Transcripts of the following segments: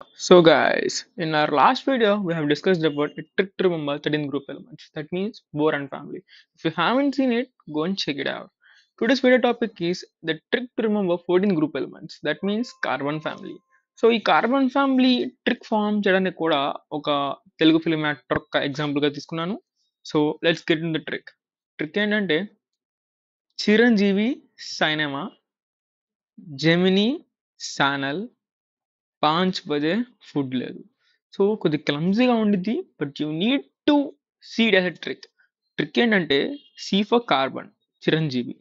So guys, in our last video, we have discussed about a trick to remember 13 group elements. That means Bohr and family. If you haven't seen it, go and check it out. Today's video topic is the trick to remember 14 group elements. That means carbon family. So ఈ carbon family trick form చేయడానికి కూడా ఒక Telugu film actor ఒక ఎగ్జాంపుల్గా తీసుకున్నాను. So let's get in the trick. Trick ఏంటంటే Chiranjeevi cinema Gemini channel 5 బజే food లేదు. సో కొద్దిగా క్లమ్జీగా ఉండిద్ది. But you need to see it as a trick. Trick ఏంటంటే C for carbon Chiranjeevi.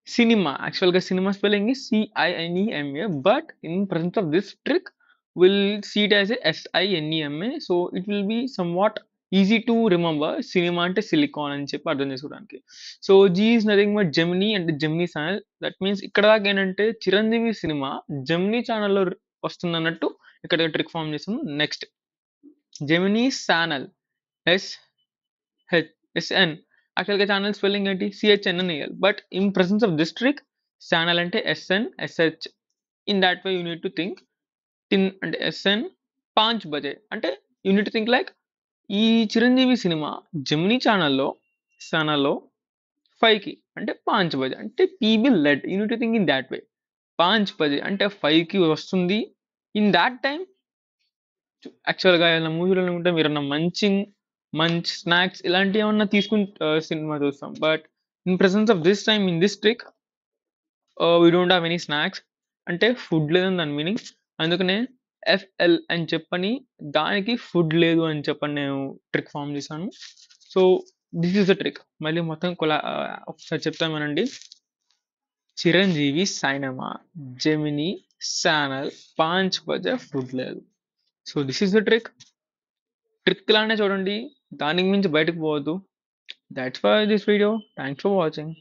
Cinema యాక్చువల్గా cinema spelling C I N E M A but in presence of this trick will see it as a ఎస్ఐఎన్ఈఎంఏ. So it will be somewhat easy to remember. Cinema అంటే silicon అని చెప్పి అర్థం చేసుకోవడానికి. So G is nothing but Gemini అంటే Gemini channel. That means ఇక్కడ దాకా ఏంటంటే Chiranjeevi cinema Gemini ఛానల్లో వస్తుంది అన్నట్టు ఇక్కడ ట్రిక్ ఫామ్ చేస్తున్నాం. నెక్స్ట్ జెమినీ ఛానల్ ఎస్ఎన్ యాక్చువల్గా ఛానల్ స్పెల్లింగ్ ఏంటి C H N N A L. But in presence of this trick channel అంటే S N S H. In that way you need to think. Tin అంటే ఎస్ఎన్ 5 బజే అంటే you need to think like ఈ Chiranjeevi cinema Gemini ఛానల్లో 5కి అంటే 5 బజే అంటే PB led. You need to think in that way. 5 బజే అంటే 5కి వస్తుంది. ఇన్ దాట్ టైం యాక్చువల్గా ఏదైనా మూవీలో ఉంటే మీరు మంచి స్నాక్స్ ఇలాంటివి ఏమన్నా తీసుకుని సినిమా చూస్తాం. But in presence of this time in this trick we don't have any snacks అంటే ఫుడ్ లేదని దాని మీనింగ్. అందుకనే ఎఫ్ఎల్ అని చెప్పని దానికి ఫుడ్ లేదు అని చెప్పని నేను ట్రిక్ ఫామ్ చేశాను. So this is the trick. మళ్ళీ మొత్తం ఒకసారి చెప్తామనండి. చిరంజీవి సైనమా జెమినీ ఛానల్ 5 బజే ఫుడ్ లేదు. So this is the trick. Trick లానే చూడండి, దానికి మించి బయటకు పోవద్దు. That's for this video. Thanks for watching.